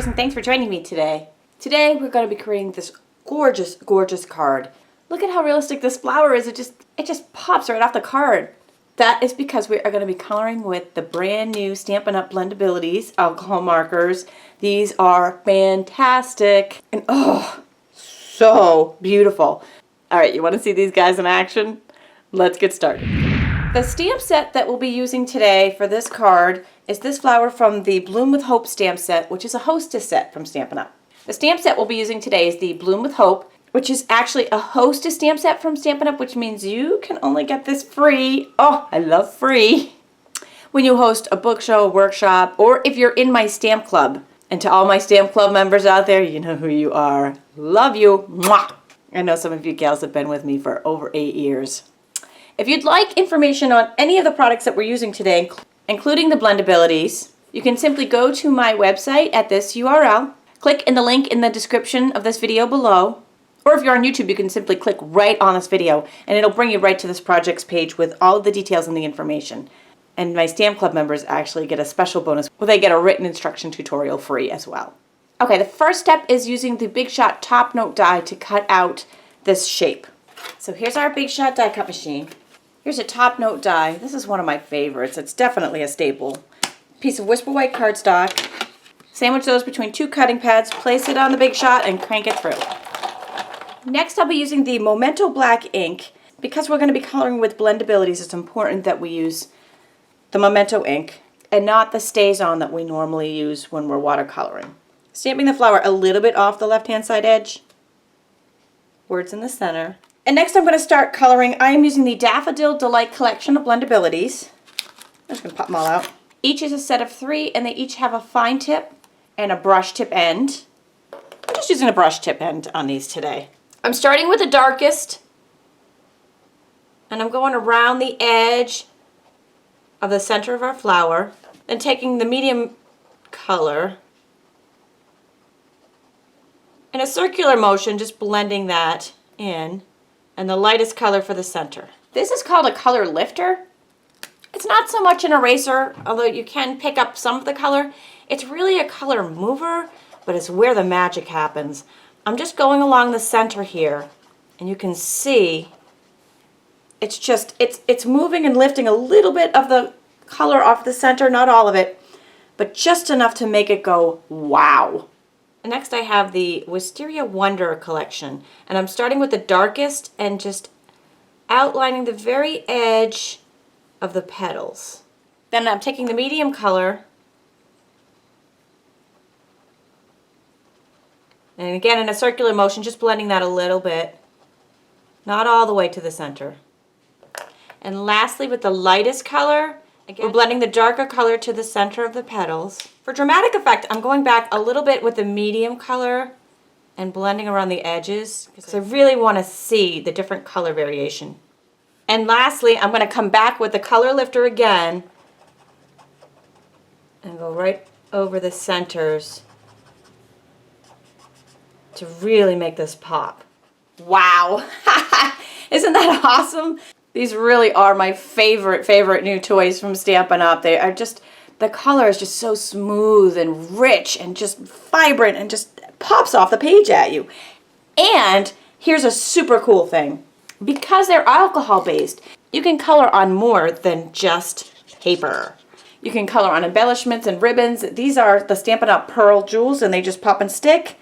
and thanks for joining me today. Today we're going to be creating this gorgeous, gorgeous card. Look at how realistic this flower is. It just pops right off the card. That is because we are going to be coloring with the brand new Stampin' Up! Blendabilities alcohol markers. These are fantastic and oh, so beautiful. All right, you want to see these guys in action? Let's get started. The stamp set that we'll be using today for this card is this flower from the Bloom with Hope stamp set, which is a Hostess set from Stampin' Up. The stamp set we'll be using today is the Bloom with Hope, which is actually a Hostess stamp set from Stampin' Up, which means you can only get this free. Oh, I love free. When you host a book show, a workshop, or if you're in my stamp club. And to all my stamp club members out there, you know who you are. Love you. Mwah. I know some of you gals have been with me for over 8 years. If you'd like information on any of the products that we're using today, including the Blendabilities, you can simply go to my website at this URL, click in the link in the description of this video below, or if you're on YouTube, you can simply click right on this video and it'll bring you right to this projects page with all of the details and the information. And my Stamp Club members actually get a special bonus where they get a written instruction tutorial free as well. Okay, the first step is using the Big Shot Top Note die to cut out this shape. So here's our Big Shot die cut machine. Here's a Top Note die. This is one of my favorites. It's definitely a staple. Piece of Whisper White cardstock. Sandwich those between 2 cutting pads, place it on the Big Shot, and crank it through. Next, I'll be using the Memento Black ink. Because we're going to be coloring with Blendabilities, it's important that we use the Memento ink and not the StazOn that we normally use when we're watercoloring. Stamping the flower a little bit off the left-hand side edge. Words in the center. And next I'm going to start coloring. I am using the Daffodil Delight collection of Blendabilities. I'm just going to pop them all out. Each is a set of 3 and they each have a fine tip and a brush tip end. I'm just using a brush tip end on these today. I'm starting with the darkest and I'm going around the edge of the center of our flower, then taking the medium color in a circular motion, just blending that in, and the lightest color for the center. This is called a color lifter. It's not so much an eraser, although you can pick up some of the color. It's really a color mover, but it's where the magic happens. I'm just going along the center here, and you can see it's moving and lifting a little bit of the color off the center, not all of it, but just enough to make it go wow. Next I have the Wisteria Wonder collection, and I'm starting with the darkest and just outlining the very edge of the petals. Then I'm taking the medium color and again in a circular motion, just blending that a little bit, not all the way to the center. And lastly, with the lightest color, again, we're blending the darker color to the center of the petals. For dramatic effect, I'm going back a little bit with the medium color and blending around the edges because I really want to see the different color variation. And lastly, I'm going to come back with the color lifter again and go right over the centers to really make this pop. Wow! Isn't that awesome? These really are my favorite new toys from Stampin' Up. They are just, the color is just so smooth and rich and just vibrant and just pops off the page at you. And here's a super cool thing. Because they're alcohol based, you can color on more than just paper. You can color on embellishments and ribbons. These are the Stampin' Up! Pearl jewels and they just pop and stick.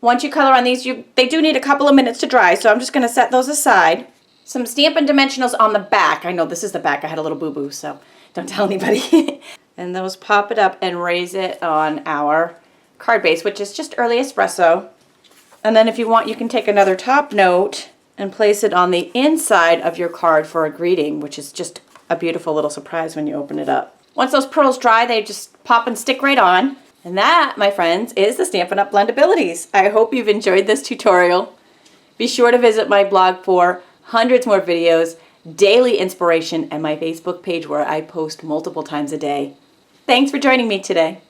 Once you color on these, they do need a couple of minutes to dry, so I'm just going to set those aside. Some Stampin' Dimensionals on the back. I know this is the back. I had a little boo-boo, so don't tell anybody. And those pop it up and raise it on our card base, which is just early espresso. And then if you want, you can take another top note and place it on the inside of your card for a greeting, which is just a beautiful little surprise when you open it up. Once those pearls dry, they just pop and stick right on. And that, my friends, is the Stampin' Up! Blendabilities. I hope you've enjoyed this tutorial. Be sure to visit my blog for hundreds more videos, daily inspiration, and my Facebook page where I post multiple times a day. Thanks for joining me today.